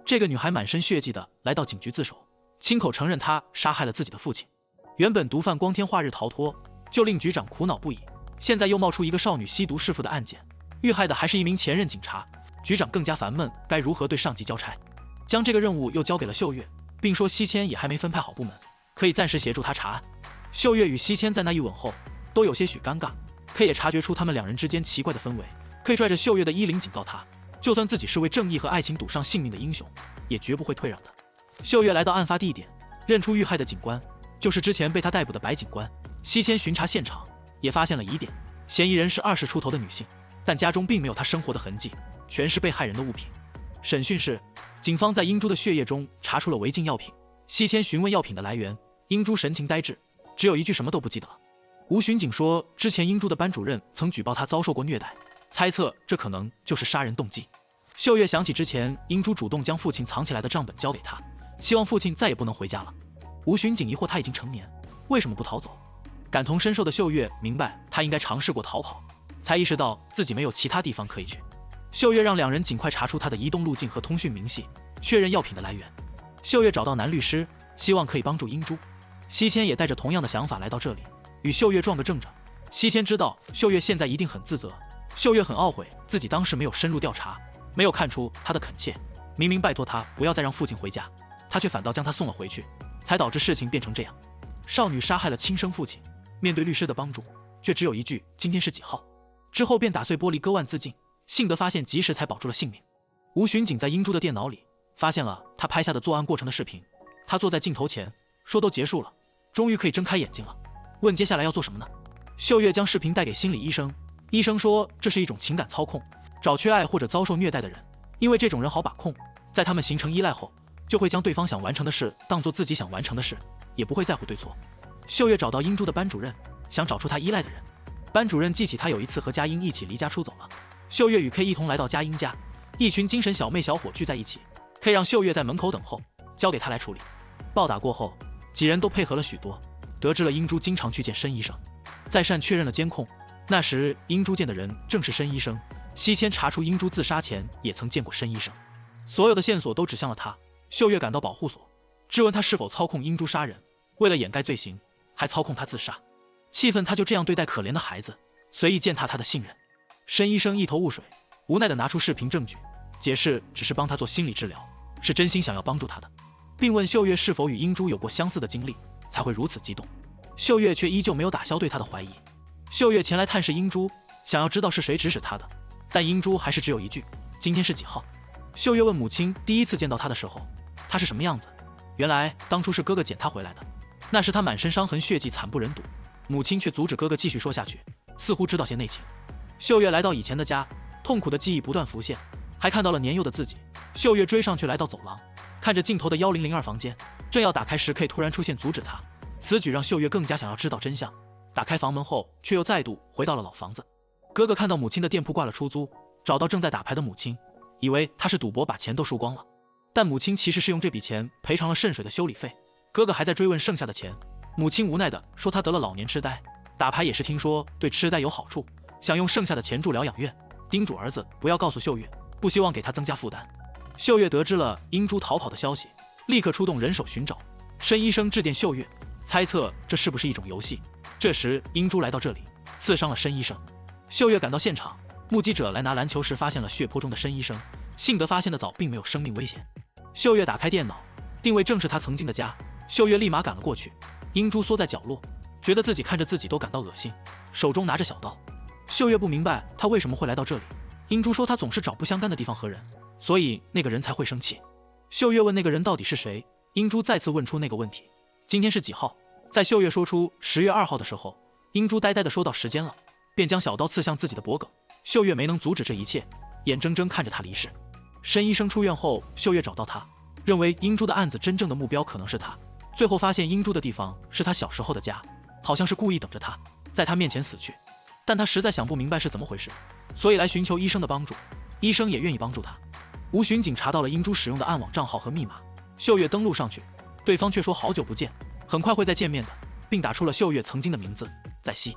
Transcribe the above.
这个女孩满身血迹的来到警局自首，亲口承认她杀害了自己的父亲。原本毒贩光天化日逃脱，就令局长苦恼不已。现在又冒出一个少女吸毒弑父的案件，遇害的还是一名前任警察，局长更加烦闷，该如何对上级交差？将这个任务又交给了秀月，并说西迁也还没分派好部门，可以暂时协助他查案。秀月与西迁在那一吻后都有些许尴尬，可也察觉出他们两人之间奇怪的氛围，可以拽着秀月的衣领警告他，就算自己是为正义和爱情赌上性命的英雄，也绝不会退让的。秀月来到案发地点，认出遇害的警官就是之前被他逮捕的白警官。西迁巡查现场也发现了疑点，嫌疑人是20出头的女性，但家中并没有她生活的痕迹，全是被害人的物品。审讯时，警方在英珠的血液中查出了违禁药品。西迁询问药品的来源，英珠神情呆滞，只有一句什么都不记得了。吴巡警说，之前英珠的班主任曾举报她遭受过虐待，猜测这可能就是杀人动机。秀月想起之前英珠主动将父亲藏起来的账本交给他，希望父亲再也不能回家了。吴巡警疑惑他已经成年，为什么不逃走？感同身受的秀月明白他应该尝试过逃跑，才意识到自己没有其他地方可以去。秀月让两人尽快查出他的移动路径和通讯明细，确认药品的来源。秀月找到男律师，希望可以帮助英珠。西迁也带着同样的想法来到这里，与秀月撞个正着。西迁知道秀月现在一定很自责，秀月很懊悔自己当时没有深入调查，没有看出他的恳切，明明拜托他不要再让父亲回家，他却反倒将他送了回去，才导致事情变成这样。少女杀害了亲生父亲，面对律师的帮助，却只有一句今天是几号，之后便打碎玻璃割腕自尽，幸得发现及时才保住了性命。吴巡警在英珠的电脑里发现了他拍下的作案过程的视频，他坐在镜头前说都结束了，终于可以睁开眼睛了，问接下来要做什么呢？秀月将视频带给心理医生，医生说这是一种情感操控，找缺爱或者遭受虐待的人，因为这种人好把控，在他们形成依赖后，就会将对方想完成的事当作自己想完成的事，也不会在乎对错。秀月找到英珠的班主任，想找出他依赖的人。班主任记起他有一次和佳音一起离家出走了，秀月与 K 一同来到佳音家，一群精神小妹小伙聚在一起， K 让秀月在门口等候，交给他来处理。暴打过后，几人都配合了许多，得知了英珠经常去见申医生。在善确认了监控，那时英珠见的人正是申医生。西迁查出英珠自杀前也曾见过申医生，所有的线索都指向了他。秀月赶到保护所，质问他是否操控英珠杀人，为了掩盖罪行，还操控他自杀。气愤他就这样对待可怜的孩子，随意践踏他的信任。申医生一头雾水，无奈地拿出视频证据，解释只是帮他做心理治疗，是真心想要帮助他的，并问秀月是否与英珠有过相似的经历，才会如此激动。秀月却依旧没有打消对他的怀疑。秀月前来探视英珠，想要知道是谁指使他的，但英珠还是只有一句今天是几号。秀月问母亲第一次见到他的时候，他是什么样子？原来当初是哥哥捡他回来的，那时他满身伤痕血迹惨不忍睹，母亲却阻止哥哥继续说下去，似乎知道些内情。秀月来到以前的家，痛苦的记忆不断浮现，还看到了年幼的自己。秀月追上去来到走廊，看着镜头的1002房间，正要打开时 K 突然出现阻止他，此举让秀月更加想要知道真相。打开房门后，却又再度回到了老房子。哥哥看到母亲的店铺挂了出租，找到正在打牌的母亲，以为他是赌博把钱都输光了，但母亲其实是用这笔钱赔偿了渗水的修理费。哥哥还在追问剩下的钱，母亲无奈地说他得了老年痴呆，打牌也是听说对痴呆有好处，想用剩下的钱住疗养院，叮嘱儿子不要告诉秀月，不希望给他增加负担。秀月得知了英珠逃跑的消息，立刻出动人手寻找。申医生致电秀月，猜测这是不是一种游戏。这时英珠来到这里，刺伤了申医生。秀月赶到现场，目击者来拿篮球时发现了血泊中的申医生，幸得发现的早，并没有生命危险。秀月打开电脑，定位正是他曾经的家，秀月立马赶了过去。英珠缩在角落，觉得自己看着自己都感到恶心，手中拿着小刀。秀月不明白他为什么会来到这里，英珠说他总是找不相干的地方和人，所以那个人才会生气。秀月问那个人到底是谁，英珠再次问出那个问题，今天是几号？在秀月说出10月2号的时候，英珠呆呆地说到时间了，便将小刀刺向自己的脖颈。秀月没能阻止这一切，眼睁睁看着他离世。申医生出院后，秀月找到他，认为英珠的案子真正的目标可能是他，最后发现英珠的地方是他小时候的家，好像是故意等着他在他面前死去，但他实在想不明白是怎么回事，所以来寻求医生的帮助。医生也愿意帮助他。吴巡警查到了英珠使用的暗网账号和密码，秀月登录上去，对方却说好久不见，很快会再见面的，并打出了秀月曾经的名字在西。